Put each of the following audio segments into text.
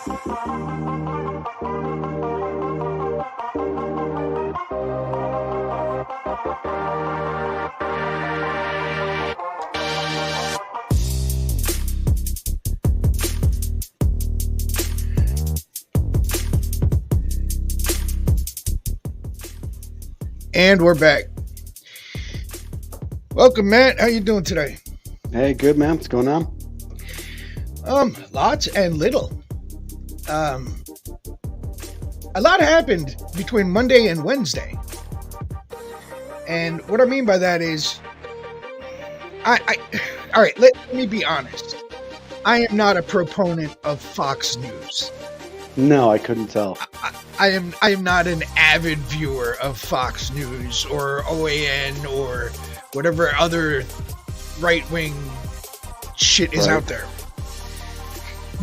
And we're back. Welcome, Matt. How you doing today? Hey, good, man. What's going on? Lots and little. A lot happened between Monday and Wednesday. And what I mean by that is, all right, let me be honest. I am not a proponent of Fox News. No, I couldn't tell. I am not an avid viewer of Fox News or OAN or whatever other right-wing shit is out there.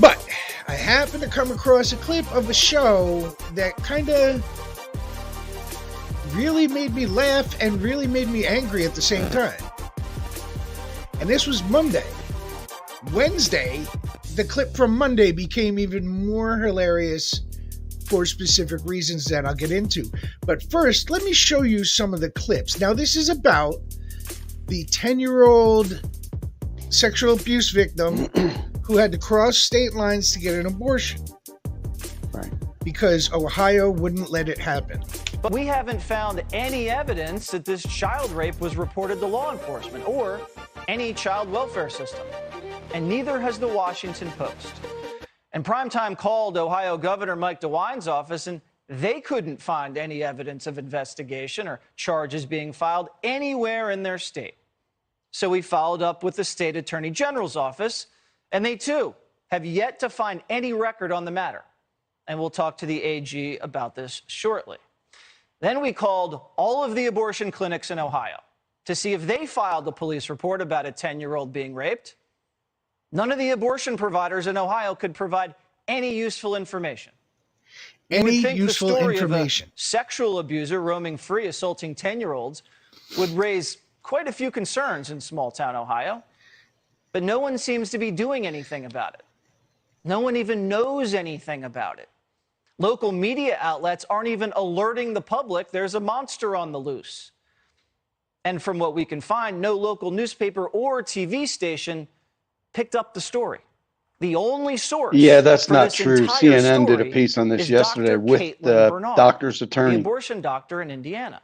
But I happened to come across a clip of a show that kind of really made me laugh and really made me angry at the same time. And this was Monday. Wednesday, the clip from Monday became even more hilarious for specific reasons that I'll get into. But first, let me show you some of the clips. Now, this is about the 10-year-old sexual abuse victim who had to cross state lines to get an abortion. Right. Because Ohio wouldn't let it happen. But we haven't found any evidence that this child rape was reported to law enforcement or any child welfare system. And neither has the Washington Post. And Primetime called Ohio Governor Mike DeWine's office, and they couldn't find any evidence of investigation or charges being filed anywhere in their state. So we followed up with the state attorney general's office, and they too have yet to find any record on the matter. And we'll talk to the AG about this shortly. Then we called all of the abortion clinics in Ohio to see if they filed a police report about a 10-year-old being raped. None of the abortion providers in Ohio could provide any useful information. Any useful information. Of a sexual abuser roaming free, assaulting 10-year-olds would raise quite a few concerns in small-town Ohio. But no one seems to be doing anything about it. No one even knows anything about it. Local media outlets aren't even alerting the public there's a monster on the loose. And from what we can find, no local newspaper or TV station picked up the story. The only source. Yeah, that's not true. CNN did a piece on this yesterday with the doctor's attorney, the abortion doctor in Indiana.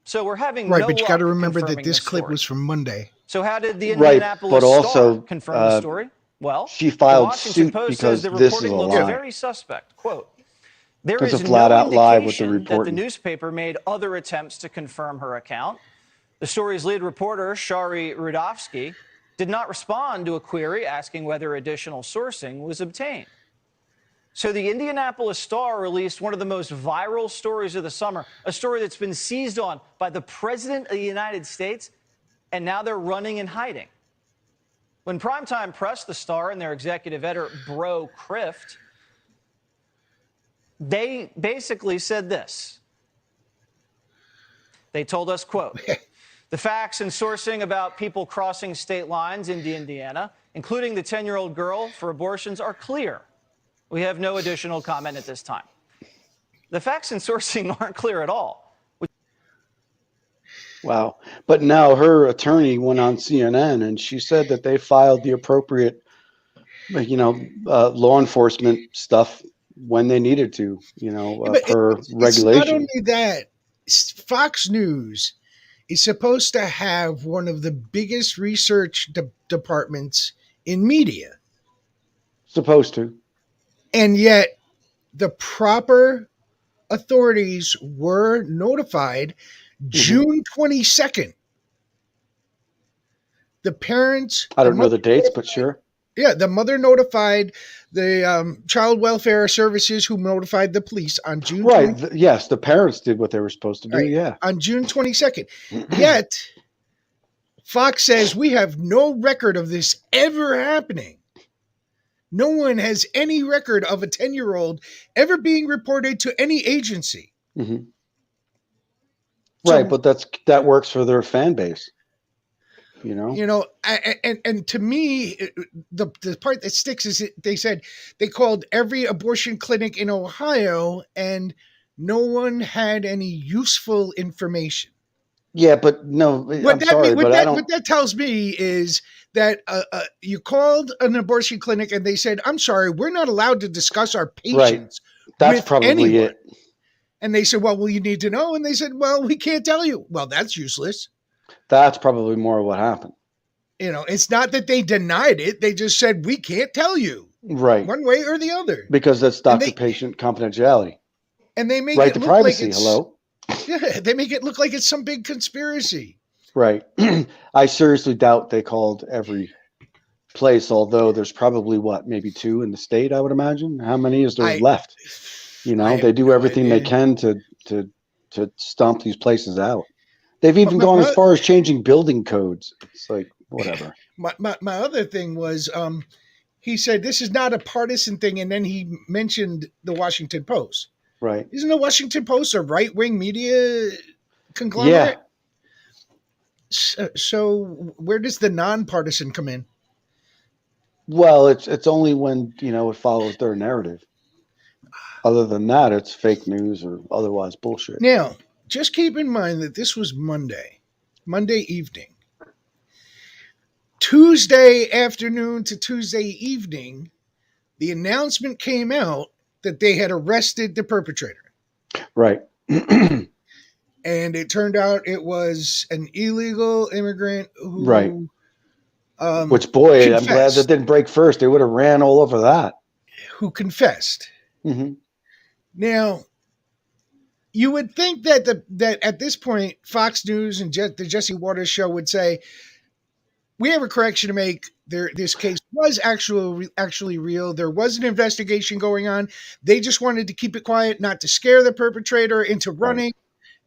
So we're having right, no but you got to remember that confirming this clip story. was from Monday. So how did the Indianapolis but also, Star confirm the story? Well, she filed the Washington suit Post because says the this is reporting a looks lie. very suspect. Quote, there It's is a flat-out no lie with the indication that the reporting. newspaper made other attempts to confirm her account. The story's lead reporter, Shari Rudofsky, did not respond to a query asking whether additional sourcing was obtained. So the Indianapolis Star released one of the most viral stories of the summer, a story that's been seized on by the President of the United States, and now they're running and hiding. When Primetime pressed the Star and their executive editor, Bro Crift, they basically said this. They told us, quote, the facts and sourcing about people crossing state lines into Indiana, including the 10-year-old girl for abortions, are clear. We have no additional comment at this time. The facts and sourcing aren't clear at all. Wow. But now her attorney went on CNN and she said that they filed the appropriate, law enforcement stuff when they needed to, per regulation. It's not only that, Fox News is supposed to have one of the biggest research departments in media. Supposed to. And yet the proper authorities were notified June 22nd. The parents... I don't know the dates, but sure. Yeah, the mother notified the child welfare services who notified the police on June 22nd. Right. Yes, the parents did what they were supposed to do, yeah. On June 22nd. Yet, Fox says we have no record of this ever happening. No one has any record of a 10-year-old ever being reported to any agency. Mm-hmm. Right, but that works for their fan base. You know, and to me, the part that sticks is they said they called every abortion clinic in Ohio, and no one had any useful information. Yeah, but no, I'm sorry, but I What don't. that tells me is that you called an abortion clinic and they said, "I'm sorry, we're not allowed to discuss our Right. patients That's with probably anyone." it. And they said, "Well, you need to know." And they said, "Well, we can't tell you." Well, that's useless. That's probably more of what happened. You know, it's not that they denied it; they just said we can't tell you Right. one way or the other. Because that's And doctor-patient confidentiality. they make Right it to look like privacy. it's Hello. yeah, they make it look like it's some big conspiracy. Right. I seriously doubt they called every place, although there's probably what, maybe 2 in the state, I would imagine. How many is there I left? I They have do no everything they idea. can to stomp these places out. They've But even gone as far as changing building codes. It's like whatever. my other thing was he said this is not a partisan thing, and then he mentioned the Washington Post. Right. Isn't the Washington Post a right wing media Yeah. conglomerate? So where does the nonpartisan come in? Well, it's only when, it follows their narrative. Other than that, it's fake news or otherwise bullshit. Now, just keep in mind that this was Monday evening. Tuesday afternoon to Tuesday evening, the announcement came out that they had arrested the perpetrator. Right. And it turned out it was an illegal immigrant who Right. Which, boy, I'm glad that didn't break first. They would have ran all over that. Who confessed. Mm-hmm. Now, you would think that that at this point, Fox News and the Jesse Waters show would say, we have a correction to make. This case was actually real. There was an investigation going on. They just wanted to keep it quiet, not to scare the perpetrator into running,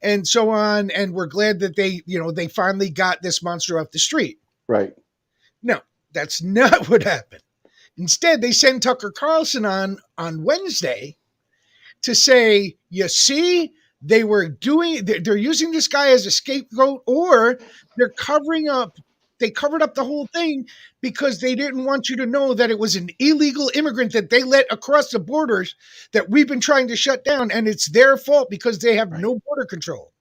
right, and so on. And we're glad that they finally got this monster off the street. Right. No, that's not what happened. Instead, they send Tucker Carlson on Wednesday to say, you see, they're using this guy as a scapegoat, or they covered up the whole thing because they didn't want you to know that it was an illegal immigrant that they let across the borders that we've been trying to shut down, and it's their fault because they have no border control.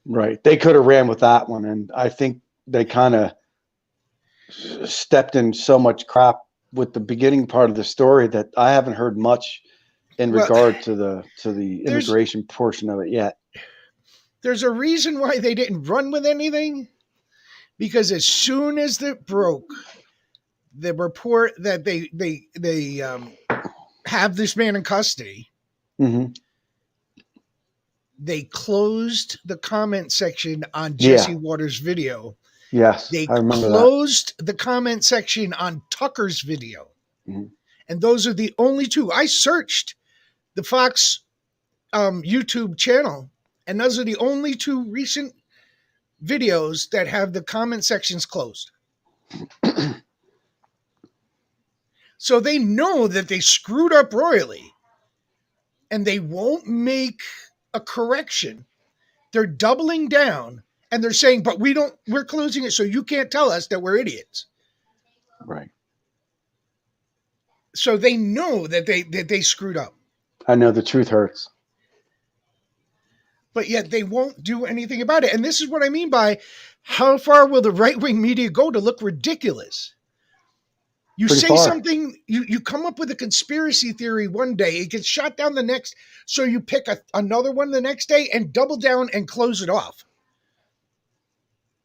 Right. They could have ran with that one, and I think they kind of stepped in so much crap with the beginning part of the story that I haven't heard much in regard to the immigration portion of it yet. There's a reason why they didn't run with anything, because as soon as it broke, the report that they have this man in custody, mm-hmm, they closed the comment section on Jesse Waters' video. Yes, they I remember closed the comment section on Tucker's video. Mm-hmm. And those are the only two. I searched the Fox YouTube channel, and those are the only two recent videos that have the comment sections closed. So they know that they screwed up royally, and they won't make a correction. They're doubling down, and they're saying, but we're closing it so you can't tell us that we're idiots. Right. So they know that they screwed up. I know the truth hurts. But yet they won't do anything about it. And this is what I mean by, how far will the right-wing media go to look ridiculous? You Pretty say far. something, you come up with a conspiracy theory one day, it gets shot down the next, so you pick another one the next day and double down and close it off.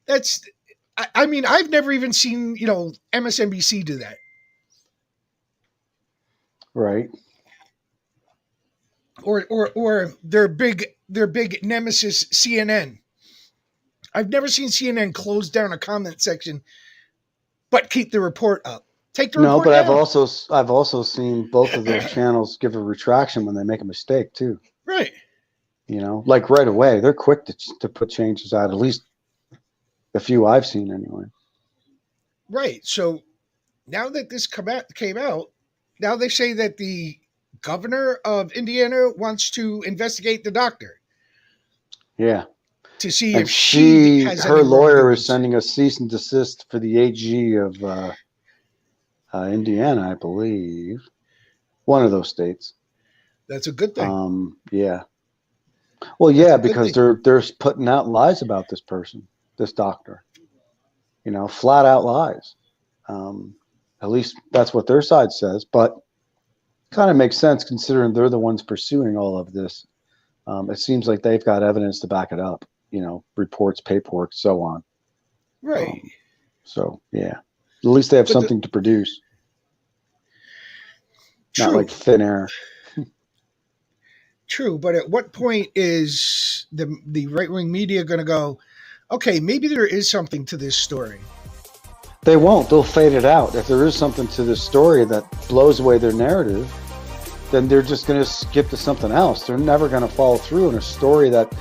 I mean, I've never even seen, MSNBC do that. Right. Or their big nemesis, CNN. I've never seen CNN close down a comment section, but keep the report up. Take the report down. I've also seen both of those channels give a retraction when they make a mistake too. Right. Like right away, they're quick to put changes out. At least the few I've seen anyway. Right. So now that this came out, now they say that the governor of Indiana wants to investigate the doctor. Yeah. to see And if she has her any lawyer wrongdoings. is sending a cease and desist for the AG of Indiana, I believe. One of those states. That's a good thing. Yeah. Well, That's yeah, a good because thing. they're putting out lies about this person, this doctor. You know, flat out lies. At least that's what their side says, but kind of makes sense considering they're the ones pursuing all of this. It seems like they've got evidence to back it up. You know, reports, paperwork, so on. Right. So yeah, at least they have But something to produce. Not true. like thin air. True, but at what point is the right wing media going to go, okay, maybe there is something to this story? They won't. They'll fade it out. If there is something to this story that blows away their narrative, then they're just going to skip to something else. They're never going to follow through in a story that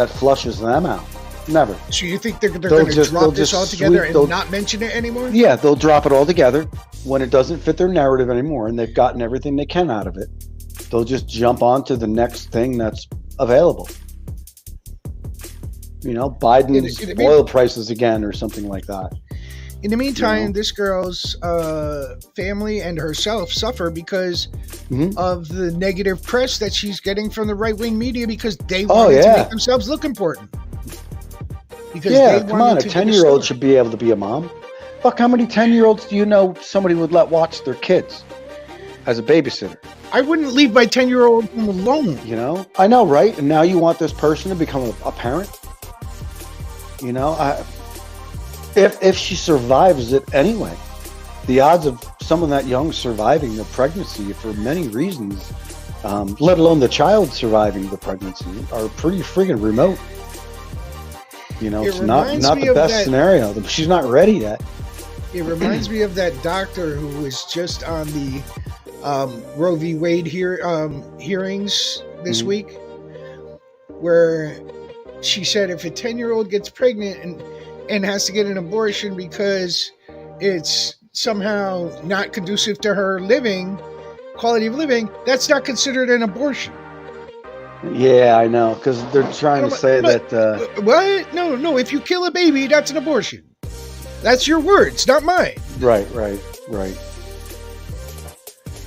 flushes them out. Never. So you think they're going to drop this altogether and not mention it anymore? Yeah, they'll drop it all together when it doesn't fit their narrative anymore and they've gotten everything they can out of it. They'll just jump on to the next thing that's available. You know, Biden's oil prices again or something like that. In the meantime, this girl's family and herself suffer because of the negative press that she's getting from the right-wing media because they wanted to make themselves look important. Because come on, a 10-year-old should be able to be a mom. Fuck, how many 10-year-olds do you know somebody would let watch their kids as a babysitter? I wouldn't leave my 10-year-old home alone. You know? I know, right? And now you want this person to become a parent? You know, if she survives it anyway, the odds of someone that young surviving the pregnancy for many reasons, let alone the child surviving the pregnancy, are pretty friggin' remote. You know, it's not the best scenario. She's not ready yet. It reminds me of that doctor who was just on the Roe v. Wade hearings this week, where she said if a 10-year-old gets pregnant and has to get an abortion because it's somehow not conducive to her quality of living, that's not considered an abortion. Yeah, I know, because they're trying to say that... What? No, if you kill a baby, that's an abortion. That's your words, not mine. Right.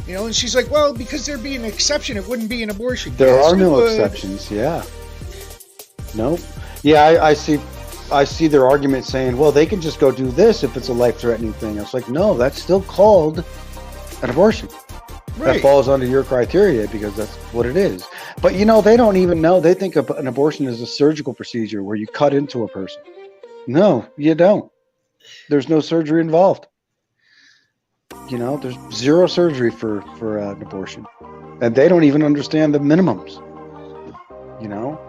You know, and she's like, well, because there'd be an exception, it wouldn't be an abortion. There are no exceptions, yeah. Nope. Yeah, I see their argument saying, well, they can just go do this if it's a life-threatening thing. I was like, no, that's still called an abortion. Right. That falls under your criteria because that's what it is. But, you know, they don't even know. They think of an abortion as a surgical procedure where you cut into a person. No, you don't. There's no surgery involved. You know, there's zero surgery for an abortion. And they don't even understand the minimums. You know?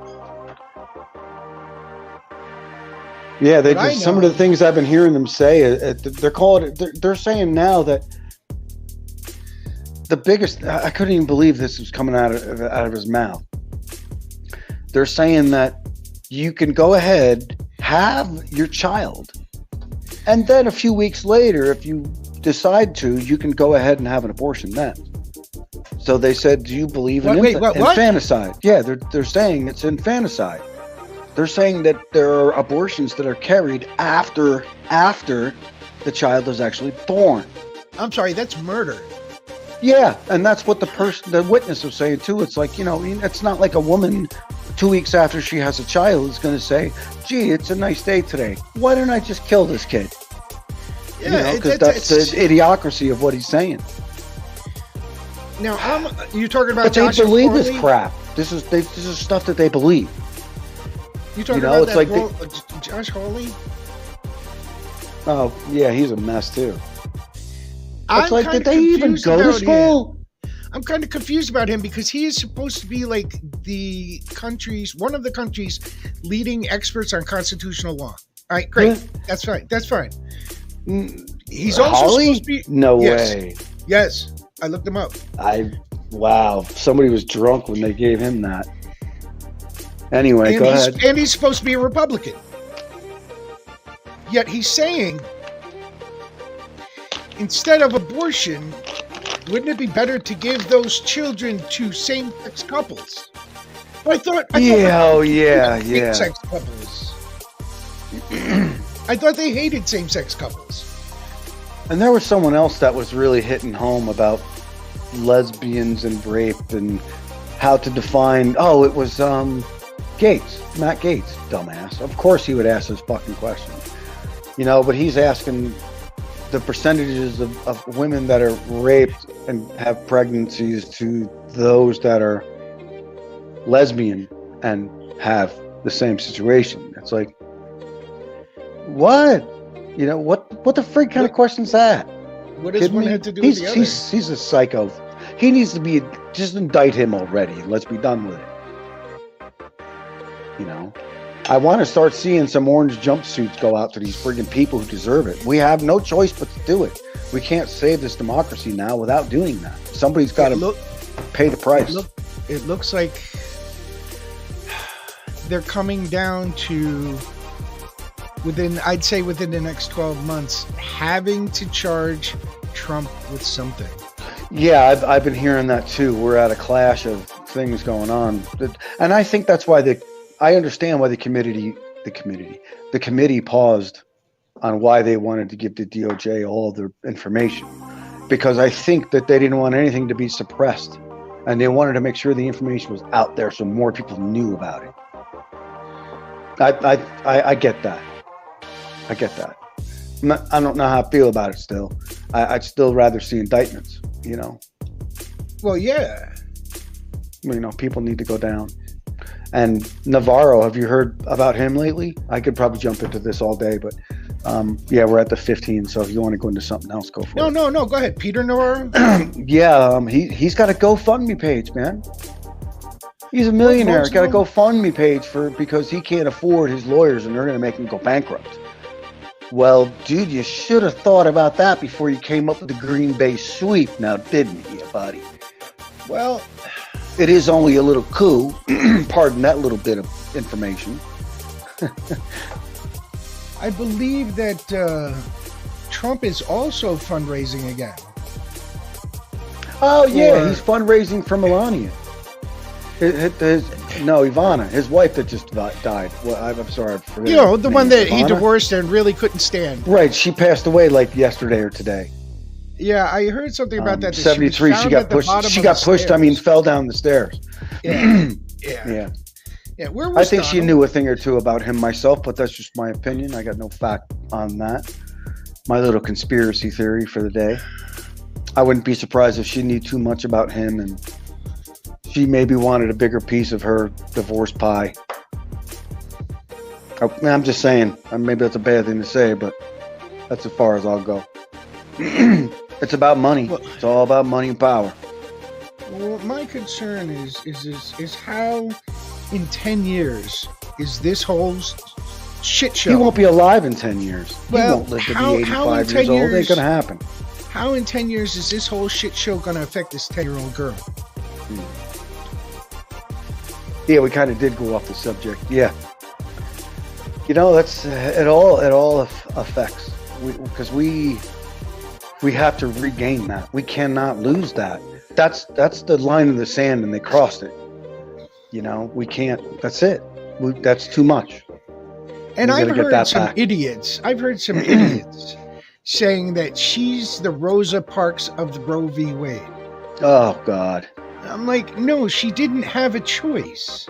Yeah, some of the things I've been hearing them say, they're saying now that the biggest, I couldn't even believe this was coming out of his mouth. They're saying that you can go ahead, have your child, and then a few weeks later, if you decide to, you can go ahead and have an abortion then. So they said, do you believe in infanticide? Yeah, they're saying it's infanticide. They're saying that there are abortions that are carried after the child is actually born. I'm sorry, that's murder. Yeah, and that's what the witness was saying too. It's like, you know, it's not like a woman 2 weeks after she has a child is going to say, gee, it's a nice day today. Why don't I just kill this kid? Yeah, you know, because that's the idiocracy of what he's saying. Now, you're talking about Josh Hawley? But they believe this crap. This is stuff that they believe. You talking about that Josh Hawley? Oh, yeah, he's a mess too. It's like, did they even go to school? I'm kind of confused about him because he is supposed to be like one of the country's leading experts on constitutional law. All right, great. Yeah. That's fine. He's also supposed to be... No way. Yes, I looked him up. Wow, somebody was drunk when they gave him that. Anyway, go ahead. And he's supposed to be a Republican. Yet he's saying, instead of abortion, wouldn't it be better to give those children to same-sex couples? I thought yeah. same-sex couples. I thought they hated same-sex couples. And there was someone else that was really hitting home about lesbians and rape and how to define. Oh, it was Gates, Matt Gates, dumbass. Of course he would ask this fucking question. But he's asking the percentages of women that are raped and have pregnancies to those that are lesbian and have the same situation. It's like, what? What the freak kind of question's that? What does one have to do with the other? He's a psycho. He needs to be, just indict him already and let's be done with it. I want to start seeing some orange jumpsuits go out to these friggin' people who deserve it. We have no choice but to do it. We can't save this democracy now without doing that. Somebody's got to pay the price. It looks like they're coming down to within the next 12 months, having to charge Trump with something. Yeah, I've been hearing that too. We're at a clash of things going on. And I think that's why I understand why the committee paused on why they wanted to give the DOJ all of their information, because I think that they didn't want anything to be suppressed, and they wanted to make sure the information was out there so more people knew about it. I get that. I get that. I don't know how I feel about it still. I'd still rather see indictments, Well, yeah. People need to go down. And Navarro, have you heard about him lately? I could probably jump into this all day, but we're at the 15, so if you want to go into something else, go for it. No, go ahead. Peter Navarro? He's got a GoFundMe page, man. He's a millionaire. He's got a GoFundMe page because he can't afford his lawyers and they're going to make him go bankrupt. Well, dude, you should have thought about that before you came up with the Green Bay sweep now, didn't you, buddy? Well, it is only a little coup. Pardon that little bit of information. I believe that Trump is also fundraising again. Oh, yeah, he's fundraising for Melania. Ivana, his wife that just died. Well, I'm sorry. The one that he divorced and really couldn't stand. Right, she passed away like yesterday or today. Yeah, I heard something about that. 73. She got pushed. She got pushed. I mean, fell down the stairs. Yeah. Where was I think Donald? She knew a thing or two about him myself, but that's just my opinion. I got no fact on that. My little conspiracy theory for the day. I wouldn't be surprised if she knew too much about him and she maybe wanted a bigger piece of her divorce pie. I'm just saying. Maybe that's a bad thing to say, but that's as far as I'll go. It's about money. It's all about money and power. Well, my concern is how in 10 years is this whole shit show. He won't be alive in 10 years. Well, he won't live to be 85 years old. It ain't going to happen. How in 10 years is this whole shit show going to affect this 10-year-old girl? Yeah, we kind of did go off the subject. Yeah. That's it all affects. Because we have to regain that. We cannot lose that. That's the line in the sand, and they crossed it. We can't. That's it. That's too much. And I've heard some idiots saying that she's the Rosa Parks of the Roe v. Wade. Oh, God. I'm like, no, she didn't have a choice.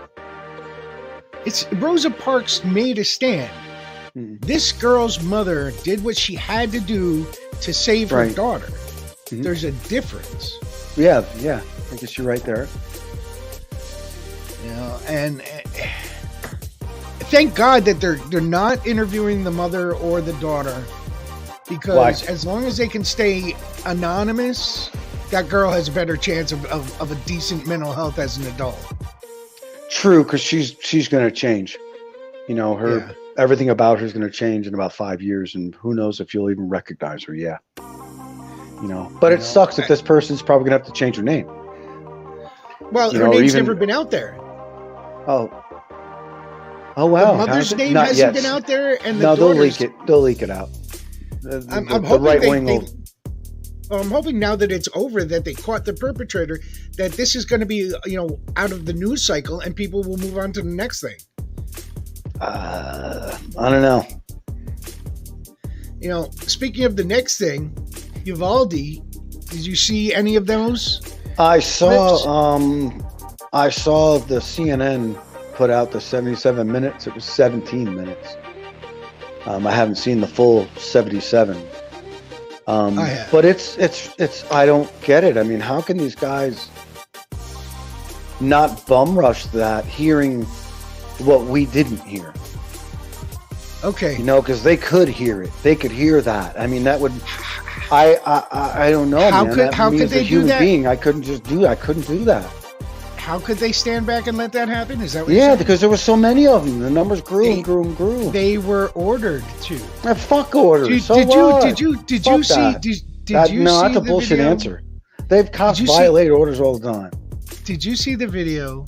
Rosa Parks made a stand. This girl's mother did what she had to do to save her daughter. Mm-hmm. There's a difference. Yeah. I guess you're right there. And thank God that they're not interviewing the mother or the daughter, because as long as they can stay anonymous, that girl has a better chance of a decent mental health as an adult. True, because she's going to change. Everything about her is going to change in about 5 years, and who knows if you'll even recognize her. Yeah. But it sucks that this person's probably going to have to change her name. Well, her name's never been out there. Oh wow! The mother's name hasn't been out there, and the they'll leak it. They'll leak it out. I'm hoping Well, I'm hoping now that it's over, that they caught the perpetrator, that this is going to be, out of the news cycle and people will move on to the next thing. I don't know. Speaking of the next thing, Uvalde, did you see any of those? I saw the CNN put out the 77 minutes. It was 17 minutes. I haven't seen the full 77. I have. But it's I don't get it. I mean, how can these guys not bum rush that, hearing what we didn't hear? Okay. Because they could hear it. They could hear that. I mean, that would. I don't know, how man. How could they do that? Being, I couldn't do that. How could they stand back and let that happen? Is that what Yeah, because there were so many of them. The numbers grew and grew and grew. They were ordered to. Fuck orders. Did you see? No, that's a bullshit answer. They've cops violate orders all the time. Did you see the video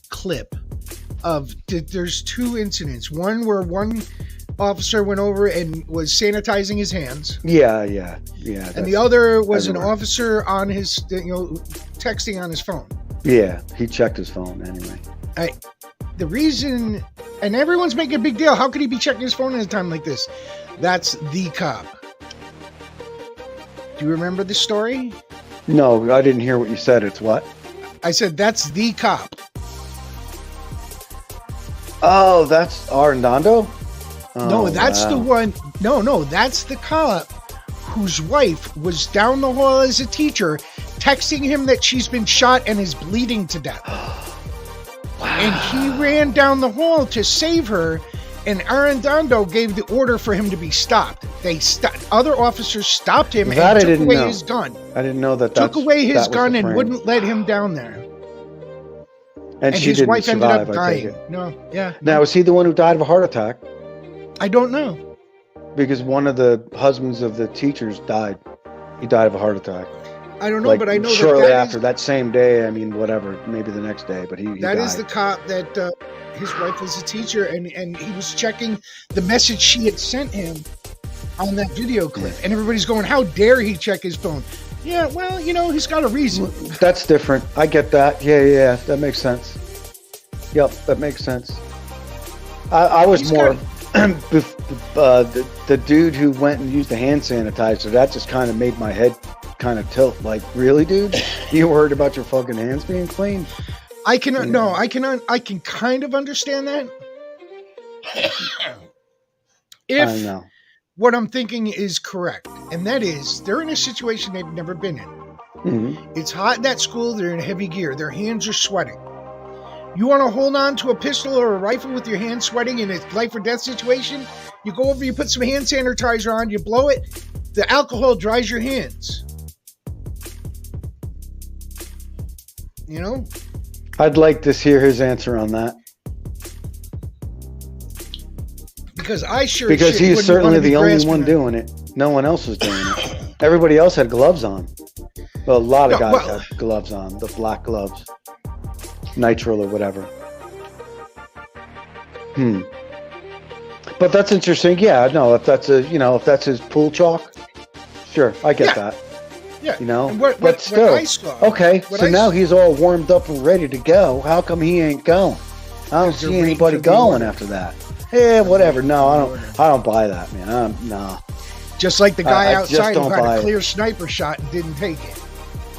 clip of? There's two incidents. One where one officer went over and was sanitizing his hands. Yeah. And the other was an officer on his, texting on his phone. Yeah, he checked his phone anyway. The reason, and everyone's making a big deal, how could he be checking his phone at a time like this? That's the cop. Do you remember the story? No, I didn't hear what you said. It's what? I said, that's the cop. Oh, that's Arredondo? No, that's the one. No, that's the cop whose wife was down the hall as a teacher, texting him that she's been shot and is bleeding to death. Wow. And he ran down the hall to save her, and Arredondo gave the order for him to be stopped. Other officers stopped him and took away his gun. I didn't know that. Took away his gun and wouldn't let him down there. And his wife ended up dying. No. Now, was he the one who died of a heart attack? I don't know. Because one of the husbands of the teachers died. He died of a heart attack. I don't know, but I know shortly after that same day. I mean, whatever, maybe the next day. But he that died. Is the cop that his wife was a teacher, and he was checking the message she had sent him on that video clip, and everybody's going, "How dare he check his phone?" Yeah, well, he's got a reason. That's different. I get that. Yeah, that makes sense. Yep, that makes sense. I was more. The dude who went and used the hand sanitizer, that just kind of made my head kind of tilt. Like, really, dude? You worried about your fucking hands being clean? I can kind of understand that. If I don't know. What I'm thinking is correct, and that is they're in a situation they've never been in. Mm-hmm. It's hot in that school. They're in heavy gear. Their hands are sweating. You want to hold on to a pistol or a rifle with your hands sweating in a life or death situation? You go over, you put some hand sanitizer on, you blow it, the alcohol dries your hands. I'd like to hear his answer on that. Because he's certainly the only one doing it. No one else was doing it. Everybody else had gloves on. Well, a lot of guys had gloves on, the black gloves. Nitrile or whatever. But that's interesting. Yeah, no, if that's his pool chalk, sure, I get that. Yeah. But still, okay. So now he's all warmed up and ready to go. How come he ain't going? I don't see anybody going after that. Yeah, whatever. No, I don't buy that, man. No. Just like the guy outside who got a clear sniper shot and didn't take it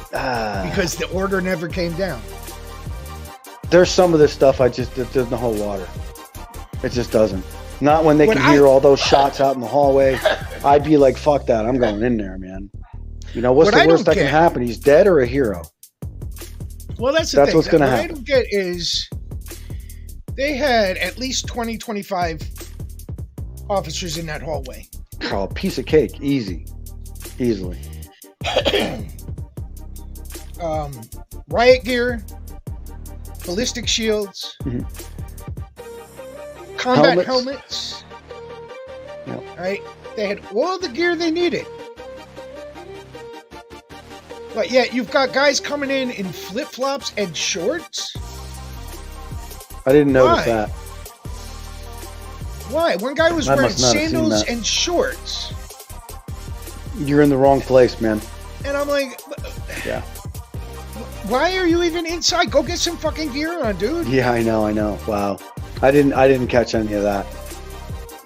because the order never came down. There's some of this stuff it doesn't hold water. It just doesn't. Not when they can hear all those shots out in the hallway. I'd be like, fuck that. I'm going in there, man. What's the worst that can happen? He's dead or a hero? Well, that's the thing. What's going to happen. What I don't get is they had at least 20, 25 officers in that hallway. Oh, piece of cake. Easily. Riot gear. Ballistic shields, combat helmets. Yep. Right? They had all the gear they needed. But yet you've got guys coming in flip-flops and shorts. I didn't notice that. Why? One guy was wearing sandals and shorts. You're in the wrong place, man. And I'm like, Yeah. why are you even inside? Go get some fucking gear on, dude. Yeah, I know. Wow. I didn't catch any of that.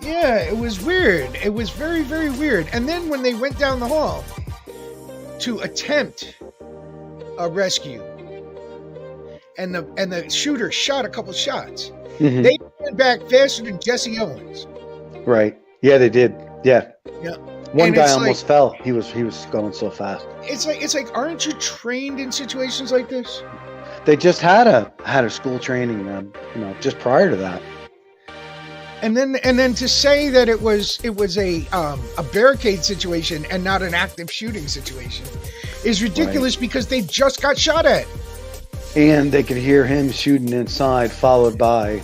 Yeah, it was weird. It was very, very weird. And then when they went down the hall to attempt a rescue, and the shooter shot a couple shots, Mhm. they ran back faster than Jesse Owens. Right. Yeah, they did. Yeah. Yeah. One And guy it's almost fell. He was going so fast. It's like, aren't you trained in situations like this? They just had a school training, just prior to that. And then to say that it was a barricade situation and not an active shooting situation is ridiculous, because they just got shot at. And they could hear him shooting inside, followed by,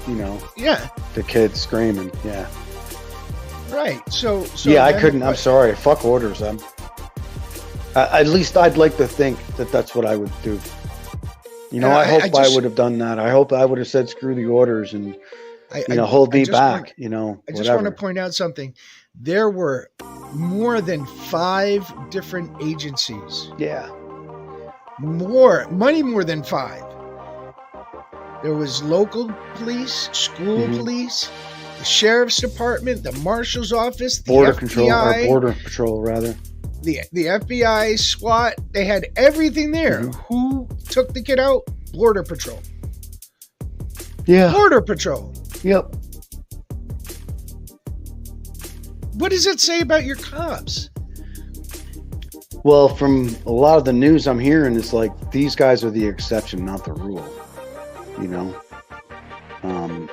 Yeah. the kids screaming. Yeah. Right. So Yeah, I then- couldn't. I'm sorry. Fuck orders. At least I'd like to think that that's what I would do. Yeah, I I hope I just- would have done that. I hope I would have said screw the orders and I hold me just back. want- I just whatever. want to point out something. There were more than 5 different agencies. Yeah. More than 5. There was local police, school Mhm. police, the sheriff's department, the marshal's office, the Border FBI, border patrol rather. the FBI, SWAT. They had everything there. Mhm. Who took the kid out? Border Patrol. Yeah. Border Patrol. Yep. What does it say about your cops? Well, from a lot of the news I'm hearing, it's like these guys are the exception, not the rule.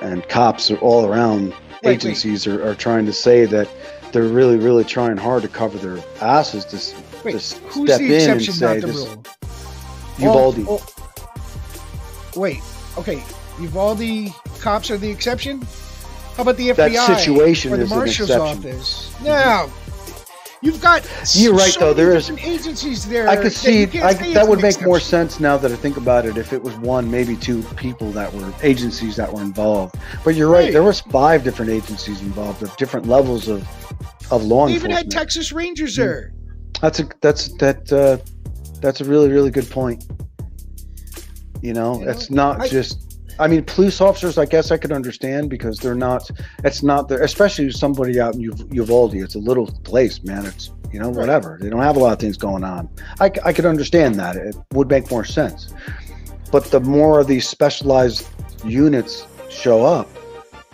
And cops are all around. Wait. Agencies are trying to say that they're really, really trying hard to cover their asses to Wait, just who's step the in and exception, say not the this. rule? Uvalde. Wait, okay. Uvalde cops are the exception? How about the FBI? That situation or the is an marshal's exception. office? No. You've got You're right, so though. many There is. different agencies there. I could see you can't say that it's would an make more exception. sense now that I think about it. If it was one, maybe 2 people that were agencies that were involved. But you're right. Right. There was 5 different agencies involved of different levels of law They even enforcement. had Texas Rangers there. That's a really, really good point. It's not just. I mean, police officers, I guess I could understand because they're not. It's not there, especially somebody out in Uvalde. It's a little place, man. It's whatever. They don't have a lot of things going on. I could understand that. It would make more sense. But the more of these specialized units show up,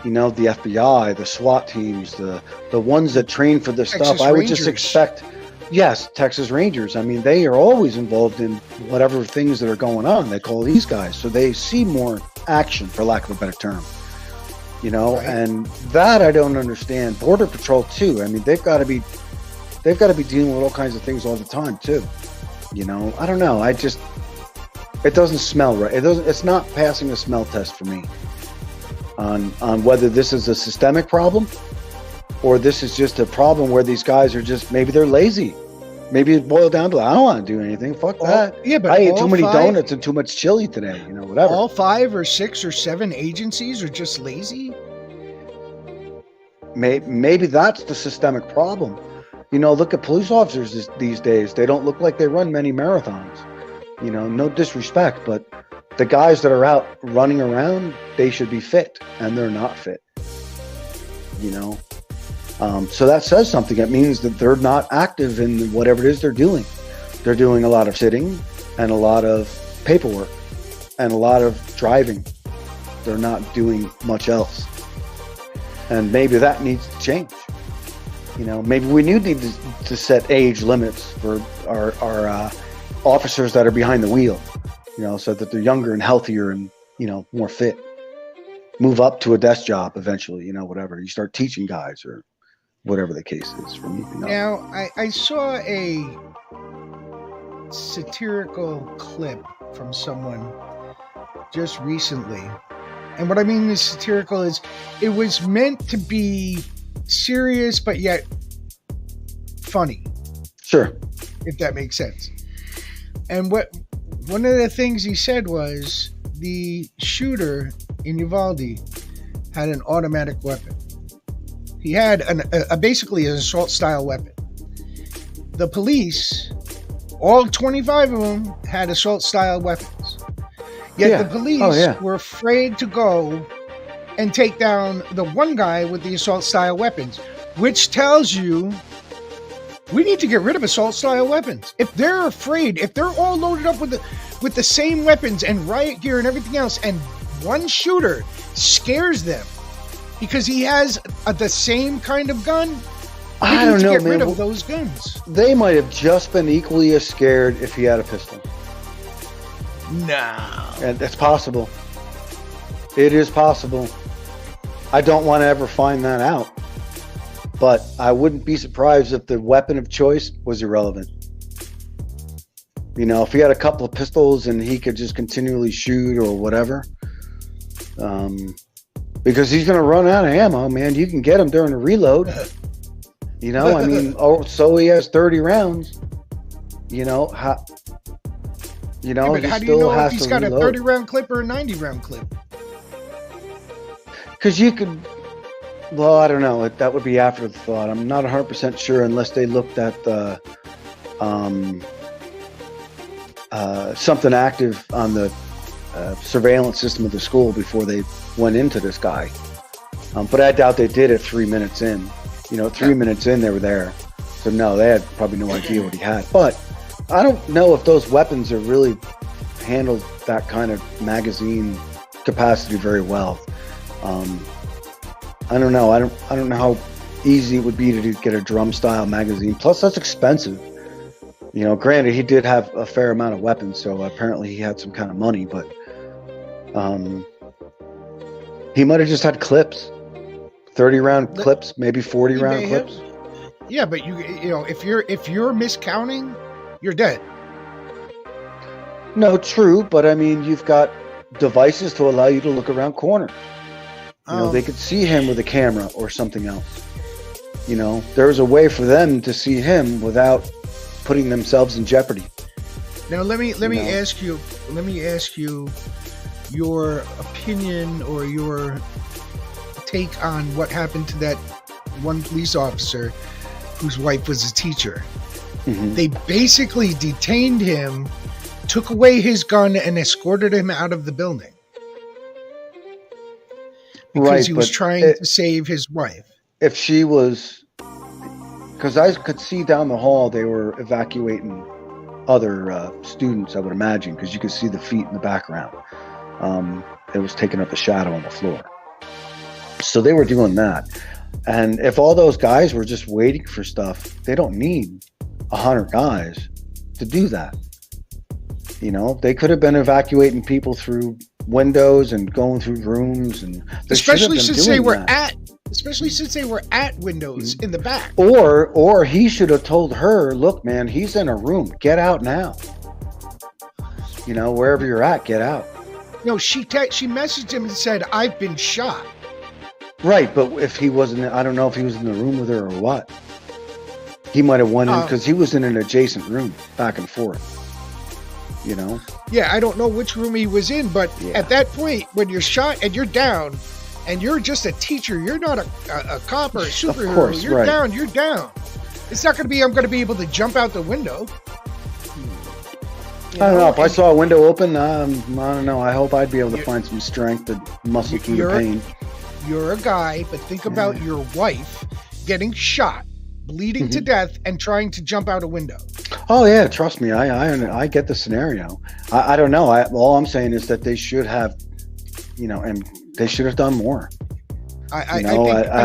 the FBI, the SWAT teams, the ones that train for this Texas stuff, I would just Rangers. expect. Yes, Texas Rangers. I mean, they are always involved in whatever things that are going on. They call these guys, so they see more action, for lack of a better term. Right. And that I don't understand. Border Patrol too. I mean, they've got to be dealing with all kinds of things all the time too. I don't know. It doesn't smell right. It's not passing a smell test for me on whether this is a systemic problem. Or this is just a problem where these guys are just, maybe they're lazy. Maybe it boiled down to, I don't want to do anything. Fuck that. Yeah, but I ate all too many 5 donuts and too much chili today. Whatever. All 5 or 6 or 7 agencies are just lazy? Maybe that's the systemic problem. Look at police officers these days. They don't look like they run many marathons. No disrespect, but the guys that are out running around, they should be fit, and they're not fit. So that says something. It means that they're not active in whatever it is they're doing. They're doing a lot of sitting and a lot of paperwork and a lot of driving. They're not doing much else. And maybe that needs to change. Maybe we need to set age limits for our officers that are behind the wheel, so that they're younger and healthier and, more fit. Move up to a desk job eventually, whatever. You start teaching guys or whatever the case is for me. Now, I saw a satirical clip from someone just recently. And what I mean is satirical is it was meant to be serious, but yet funny. Sure. If that makes sense. And one of the things he said was the shooter in Uvalde had an automatic weapon. He had basically an assault style weapon. the police, all 25 of them, had assault-style weapons. Yet the police were afraid to go and take down the one guy with the assault-style weapons, which tells you we need to get rid of assault-style weapons. If they're afraid, if they're all loaded up with the same weapons and riot gear and everything else, and one shooter scares them because he has the same kind of gun, I don't know, get man. rid of those guns. They might have just been equally as scared if he had a pistol. No. And that's possible. It is possible. I don't want to ever find that out. But I wouldn't be surprised if the weapon of choice was irrelevant. You know, if he had a couple of pistols and he could just continually shoot or whatever. Because he's going to run out of ammo, man. You can get him during a reload. You know, I mean, so he has 30 rounds. You know, but how do you know if he's got reload. a 30-round clip or a 90-round clip? Because you could, well, I don't know. That would be after the thought. I'm not 100% sure unless they looked at the something active on the surveillance system of the school before they went into this guy. But I doubt they did it 3 minutes in. You know, 3 minutes in, they were there. So no, they had probably no idea what he had. But I don't know if those weapons are really handled that kind of magazine capacity very well. I don't know. I don't know how easy it would be to get a drum style magazine. Plus, that's expensive. You know, granted, he did have a fair amount of weapons, so apparently he had some kind of money. But he might have just had clips, 30-round clips, maybe 40-round clips. Yeah, but you know, if you're miscounting, you're dead. No, true, but I mean, you've got devices to allow you to look around corners. You know, they could see him with a camera or something else. You know, there's a way for them to see him without putting themselves in jeopardy. Now, let me ask you your opinion or your take on what happened to that one police officer whose wife was a teacher. Mm-hmm. They basically detained him, took away his gun, and escorted him out of the building. Because he was trying to save his wife. If she was... Because I could see down the hall they were evacuating other students, I would imagine, because you could see the feet in the background. It was taking up a shadow on the floor. So they were doing that. And if all those guys were just waiting for stuff, they don't need 100 guys to do that. You know, they could have been evacuating people through windows and going through rooms, and especially since they were at windows in the back. Or he should have told her, look, man, he's in a room. Get out now. You know, wherever you're at, get out. No, she messaged him and said, I've been shot. Right, but if he wasn't, I don't know if he was in the room with her or what. He might have went in because he was in an adjacent room, back and forth. You know? Yeah, I don't know which room he was in, but at that point, when you're shot and you're down, and you're just a teacher, you're not a cop or a superhero. Of course, you're down, you're down. It's not going to be, I'm going to be able to jump out the window. I don't know. If I saw a window open, I don't know. I hope I'd be able to find some strength to muscle through the pain. You're a guy, but think about your wife getting shot, bleeding to death, and trying to jump out a window. Oh yeah, trust me, I get the scenario. I don't know. All I'm saying is that they should have, you know, and they should have done more. I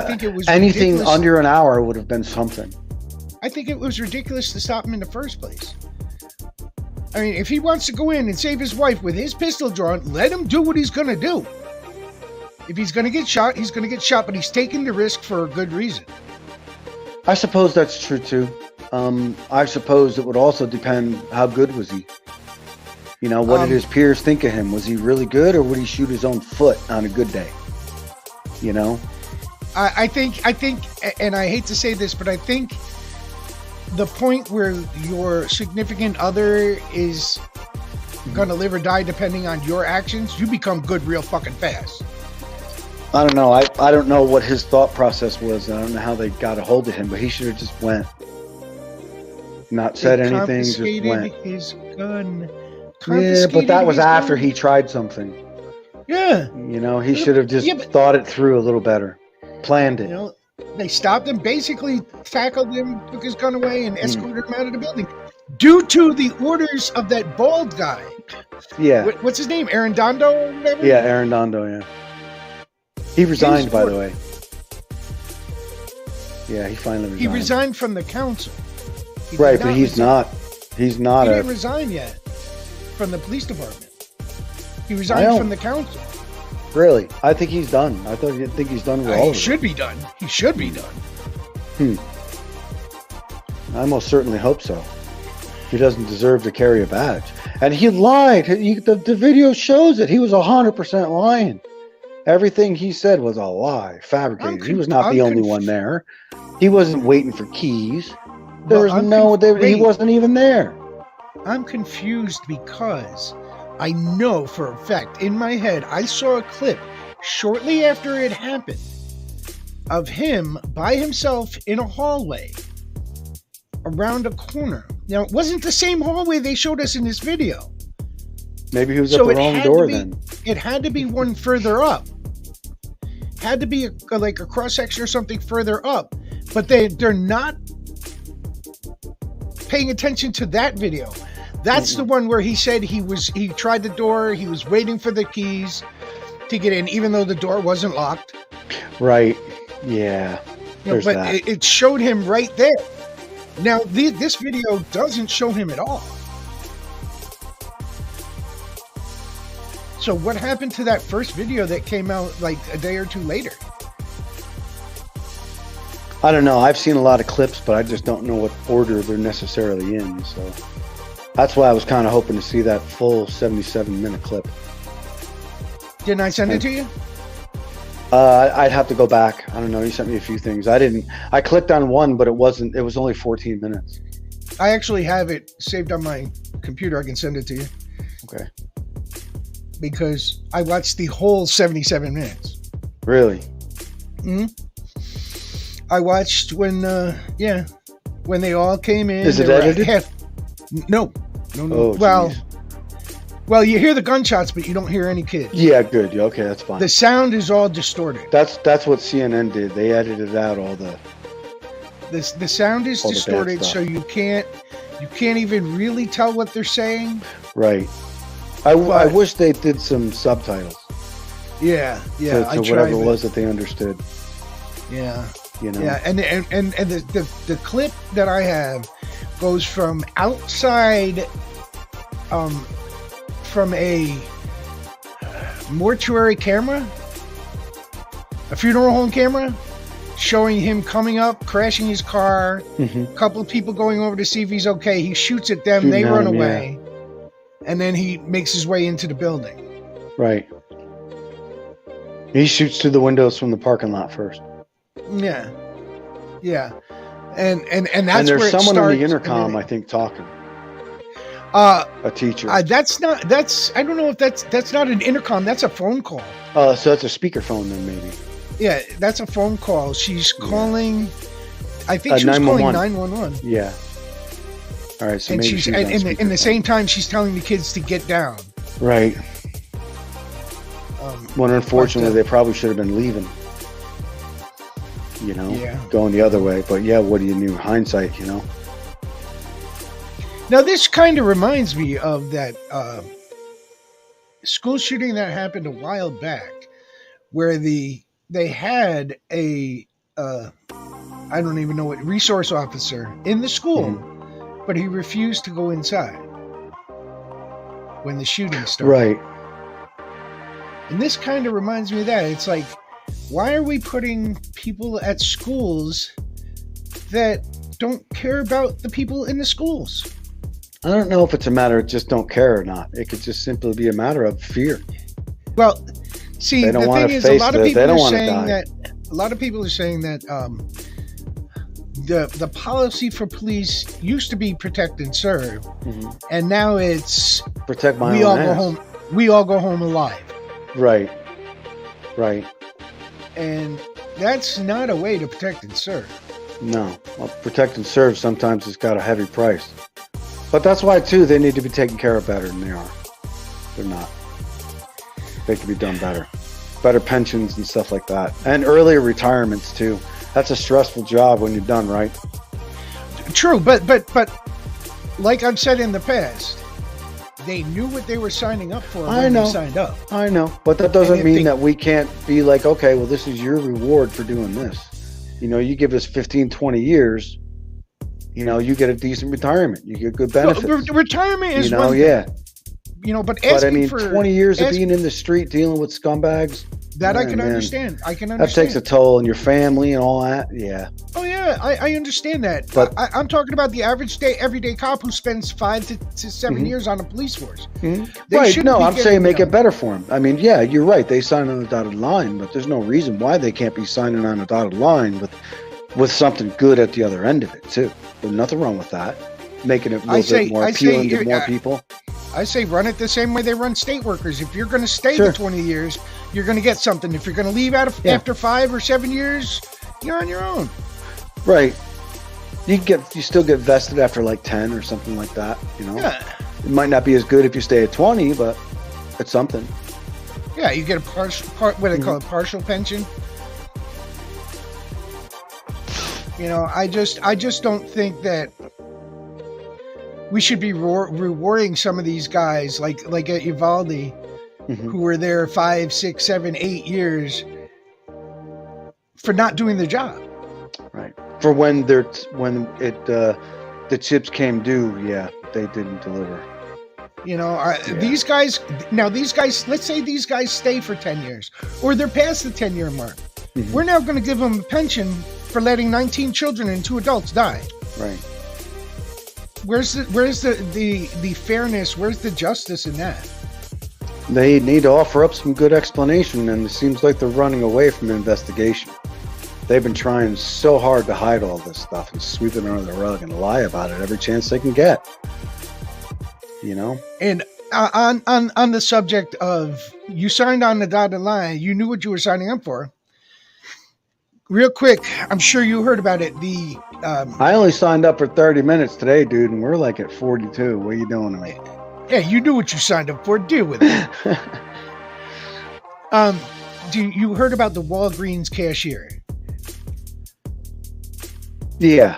think it was anything ridiculous. Under an hour would have been something. I think it was ridiculous to stop him in the first place. I mean, if he wants to go in and save his wife with his pistol drawn, let him do what he's going to do. If he's going to get shot, he's going to get shot, but he's taking the risk for a good reason. I suppose that's true too. I suppose it would also depend how good was he. You know, what did his peers think of him? Was he really good, or would he shoot his own foot on a good day? You know? I think, and I hate to say this, but I think the point where your significant other is going to live or die depending on your actions, you become good real fucking fast. I don't know. I don't know what his thought process was. I don't know how they got a hold of him, but he should have just went. not said They anything, just confiscated went. his gun. Yeah, but that was his after gun. he tried something. Yeah. He should have just thought it through a little better, planned it. They stopped him, basically tackled him, took his gun away, and escorted him out of the building. Due to the orders of that bald guy. Yeah. What's his name? Arredondo or whatever? Yeah, Arredondo, yeah. He resigned, by the way. Yeah, he finally resigned. He resigned from the council. Right, but he's not. He's not. He didn't resign yet from the police department. He resigned from the council. Really? I think he's done. I think he's done with all of it. He should be done. He should be done. I most certainly hope so. He doesn't deserve to carry a badge. And he lied. The video shows it. He was 100% lying. Everything he said was a lie, fabricated. He was not the only one there. He wasn't waiting for keys. He wasn't even there. I'm confused because I know for a fact, in my head, I saw a clip shortly after it happened of him by himself in a hallway around a corner. Now, it wasn't the same hallway they showed us in this video. Maybe he was at the wrong door then. It had to be one further up. Had to be like a cross-section or something further up. But they're not paying attention to that video. That's the one where he said he tried the door, he was waiting for the keys to get in, even though the door wasn't locked. Right. Yeah. But it showed him right there. Now, this video doesn't show him at all. So what happened to that first video that came out like a day or two later? I don't know. I've seen a lot of clips, but I just don't know what order they're necessarily in. So that's why I was kind of hoping to see that full 77-minute clip. Didn't I send it to you? I'd have to go back. I don't know. You sent me a few things. I clicked on one, but it was only 14 minutes. I actually have it saved on my computer. I can send it to you. Okay. Because I watched the whole 77 minutes. Really? Mm-hmm. I watched when they all came in. Is it edited? No. Oh, well, you hear the gunshots, but you don't hear any kids. Yeah, good. Okay, that's fine. The sound is all distorted. That's what CNN did. They edited out all the. The sound is distorted, so you can't even really tell what they're saying. Right. I wish they did some subtitles. Yeah. To whatever it was that they understood. Yeah. Yeah, and the clip that I have goes from outside, from a mortuary camera, a funeral home camera, showing him coming up, crashing his car, a couple of people going over to see if he's okay. He shoots at them, they run away, and then he makes his way into the building. Right. He shoots through the windows from the parking lot first. Yeah. And that's and where there's it someone starts. on the intercom, I think, talking. A teacher. I don't know if that's not an intercom. That's a phone call. So that's a speakerphone then, maybe. Yeah, that's a phone call. She's calling. I think she was calling 911. Yeah. All right. So and maybe she's in the same time she's telling the kids to get down. Right. When unfortunately they probably should have been leaving. Going the other way. But yeah, what do you know? Hindsight, Now this kind of reminds me of that school shooting that happened a while back, where they had a I don't even know what resource officer in the school, but he refused to go inside when the shooting started. Right. And this kind of reminds me of that. It's like, why are we putting people at schools that don't care about the people in the schools? I don't know if it's a matter of just don't care or not. It could just simply be a matter of fear. Well, see, the thing is, a lot of people are saying that the policy for police used to be protect and serve, and now it's protect my own ass. We all go home alive. Right. And that's not a way to protect and serve. No. Well, protect and serve sometimes has got a heavy price. But that's why, too, they need to be taken care of better than they are. They're not. They can be done better. Better pensions and stuff like that. And earlier retirements, too. That's a stressful job when you're done, right? True, but like I've said in the past, they knew what they were signing up for when they signed up. I know. But that doesn't mean that we can't be like, okay, well, this is your reward for doing this. You know, you give us 15, 20 years, you know, you get a decent retirement. You get good benefits. Well, retirement is one thing. Yeah. You know, but I mean, 20 years of being in the street dealing with scumbags. That I can understand. I can understand. That takes a toll on your family and all that. Yeah. Oh yeah, I understand that. But I'm talking about the average everyday cop who spends 5 to 7 years on a police force. Right. No, I'm saying make it better for them. I mean, yeah, you're right. They sign on the dotted line, but there's no reason why they can't be signing on a dotted line with something good at the other end of it too. There's nothing wrong with that. Making it a little bit more appealing to more people. I say run it the same way they run state workers. If you're going to stay the 20 years, you're going to get something. If you're going to leave after 5 or 7 years, you're on your own. Right. You still get vested after like 10 or something like that. You know. Yeah. It might not be as good if you stay at 20, but it's something. Yeah, you get a what do they call it, partial pension. You know, I just don't think that we should be rewarding some of these guys like at Uvalde, who were there 5, 6, 7, 8 years for not doing their job. Right. For when the chips came due, yeah, they didn't deliver. You know, these guys. Let's say these guys stay for 10 years, or they're past the 10-year mark. We're now going to give them a pension for letting 19 children and 2 adults die. Right. Where's the fairness? Where's the justice in that? They need to offer up some good explanation, and it seems like they're running away from an investigation. They've been trying so hard to hide all this stuff and sweep it under the rug and lie about it every chance they can get. You know? And on the subject of you signed on the dotted line, you knew what you were signing up for. Real quick, I'm sure you heard about it. I only signed up for 30 minutes today, dude, and we're like at 42. What are you doing to me? Yeah, you knew what you signed up for. Deal with it. You heard about the Walgreens cashier? Yeah.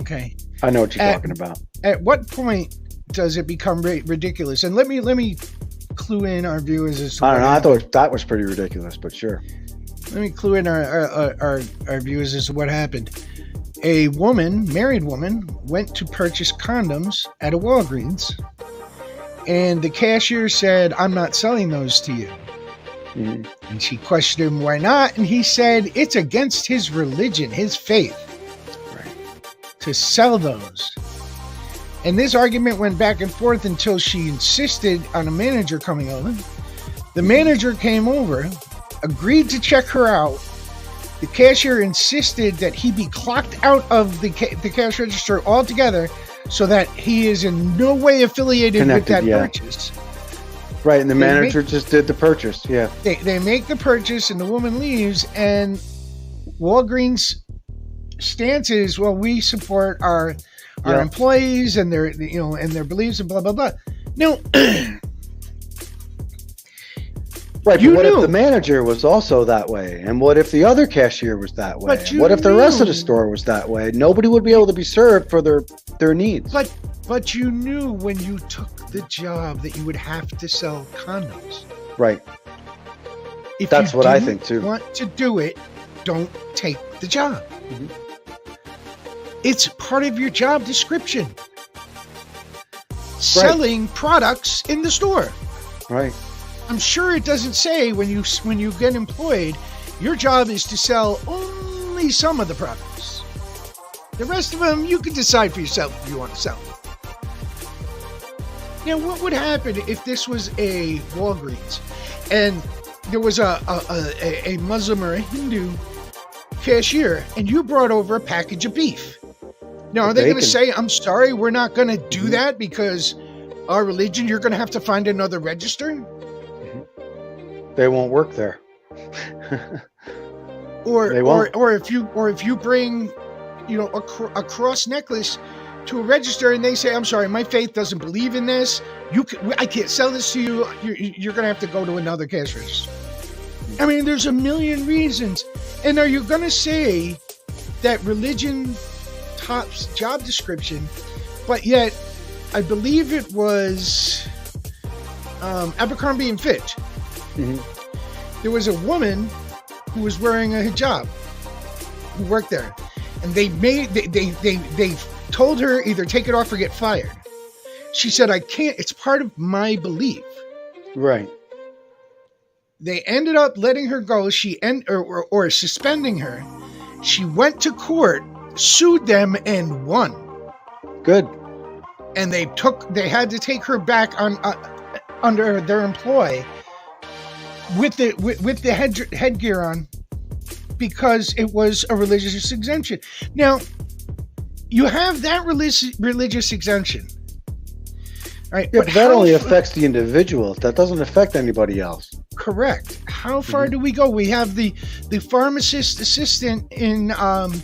Okay. I know what you're talking about. At what point does it become ridiculous? And let me clue in our viewers as to I don't know. I thought that was pretty ridiculous, but sure. Let me clue in our viewers as to what happened. A married woman, went to purchase condoms at a Walgreens, and the cashier said, "I'm not selling those to you." And she questioned him, "Why not?" And he said, "It's against his religion, his faith, to sell those." And this argument went back and forth until she insisted on a manager coming over. The manager came over, agreed to check her out. The cashier insisted that he be clocked out of the cash register altogether so that he is in no way affiliated with that purchase. Right, and the manager just did the purchase, yeah. They make the purchase and the woman leaves, and Walgreens' stance is, well, we support our employees and their and their beliefs and blah blah blah. No. Right, but what if the manager was also that way? And what if the other cashier was that way? And what if the rest of the store was that way? Nobody would be able to be served for their needs. But you knew when you took the job that you would have to sell condoms. Right. That's what I think too. If you want to do it, don't take the job. It's part of your job description. Selling products in the store. Right. I'm sure it doesn't say when you get employed, your job is to sell only some of the products. The rest of them, you can decide for yourself if you want to sell them. Now, what would happen if this was a Walgreens and there was a Muslim or a Hindu cashier and you brought over a package of beef? Now, are they going to say, "I'm sorry, we're not going to do that because our religion, you're going to have to find another register"? They won't work there. They won't. or if you bring, a cross necklace to a register and they say, I'm sorry, my faith doesn't believe in this. I can't sell this to you. You're going to have to go to another cash register. I mean, there's a million reasons. And are you going to say that religion tops job description, but yet I believe it was Abercrombie and Fitch. Mm-hmm. There was a woman who was wearing a hijab who worked there, and they told her either take it off or get fired. She said, I can't, it's part of my belief. Right. They ended up letting her go. Or suspending her. She went to court, sued them, and won. Good. And they had to take her back on under their employ with the headgear on, because it was a religious exemption. Now, you have that religious exemption, right? Yeah, but that only affects the individual. That doesn't affect anybody else. Correct. How far do we go? We have the pharmacist assistant in.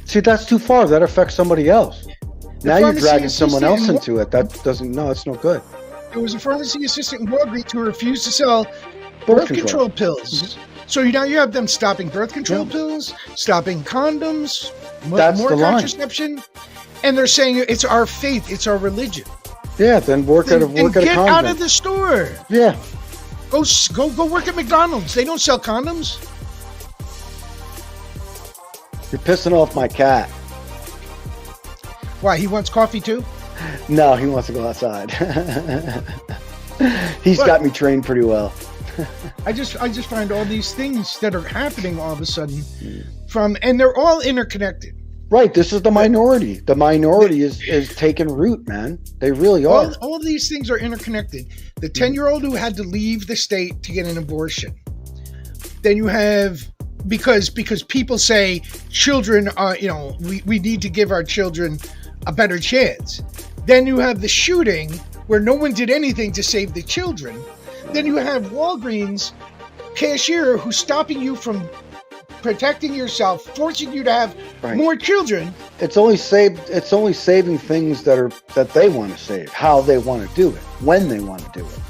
See, that's too far. That affects somebody else. Now you're dragging someone else into it. That's no good. There was a pharmacy assistant in Walgreens who refused to sell birth control pills. Mm-hmm. So now you have them stopping birth control pills, stopping condoms, more contraception, and they're saying it's our faith, it's our religion. Yeah, then get out of the store. Yeah. Go work at McDonald's. They don't sell condoms. You're pissing off my cat. Why, he wants coffee too? No, he wants to go outside. He's got me trained pretty well. I just find all these things that are happening all of a sudden and they're all interconnected. Right. This is the minority. The minority is taking root, man. They really are. All of these things are interconnected. The 10-year-old who had to leave the state to get an abortion. Then you have, because people say children are, we need to give our children a better chance. Then you have the shooting where no one did anything to save the children. Then you have Walgreens cashier who's stopping you from protecting yourself, forcing you to have more children. It's only saving things that they want to save, how they want to do it, when they want to do it.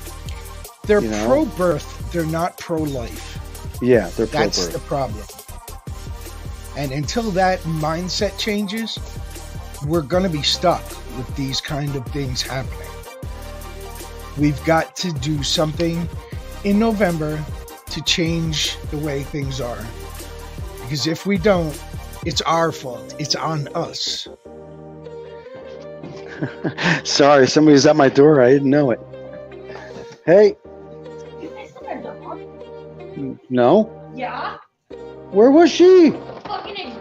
They're pro-birth, they're not pro-life. Yeah, they're pro-birth. That's the problem. And until that mindset changes, we're going to be stuck with these kind of things happening. We've got to do something in November to change the way things are. Because if we don't, it's our fault. It's on us. Sorry, somebody's at my door. I didn't know it. Hey. You guys have a dog? No. Yeah? Where was she? Fucking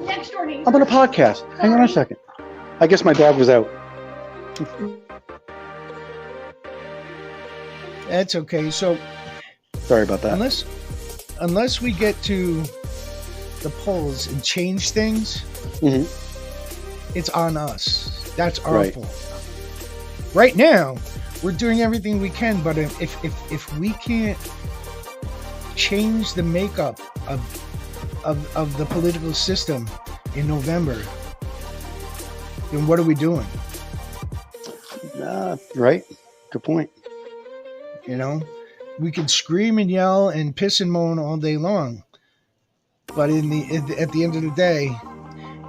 next door neighbor. I'm on a podcast. Sorry. Hang on a second. I guess my dog was out. That's okay. So, sorry about that. Unless we get to the polls and change things, it's on us. That's our fault. Right now, we're doing everything we can, but if we can't change the makeup of the political system in November, then what are we doing? Right. Good point. We can scream and yell and piss and moan all day long, but at the end of the day,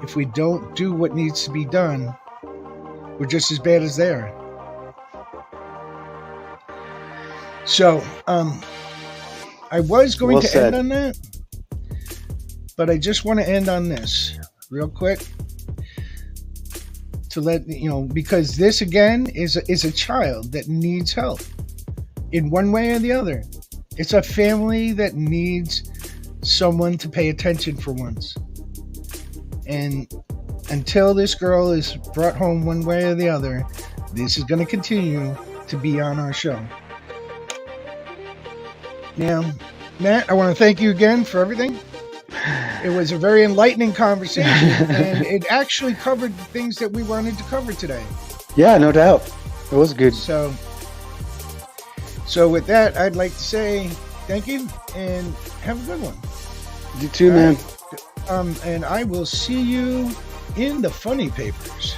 if we don't do what needs to be done, we're just as bad as they are. So, I was going to end on that, but I just want to end on this real quick to let because this again is a child that needs help. In one way or the other. It's a family that needs someone to pay attention for once. And until this girl is brought home one way or the other, this is going to continue to be on our show. Now, Matt, I want to thank you again for everything. It was a very enlightening conversation, and it actually covered the things that we wanted to cover today. Yeah, no doubt. It was good. So with that, I'd like to say thank you and have a good one. You too, man. And I will see you in the funny papers.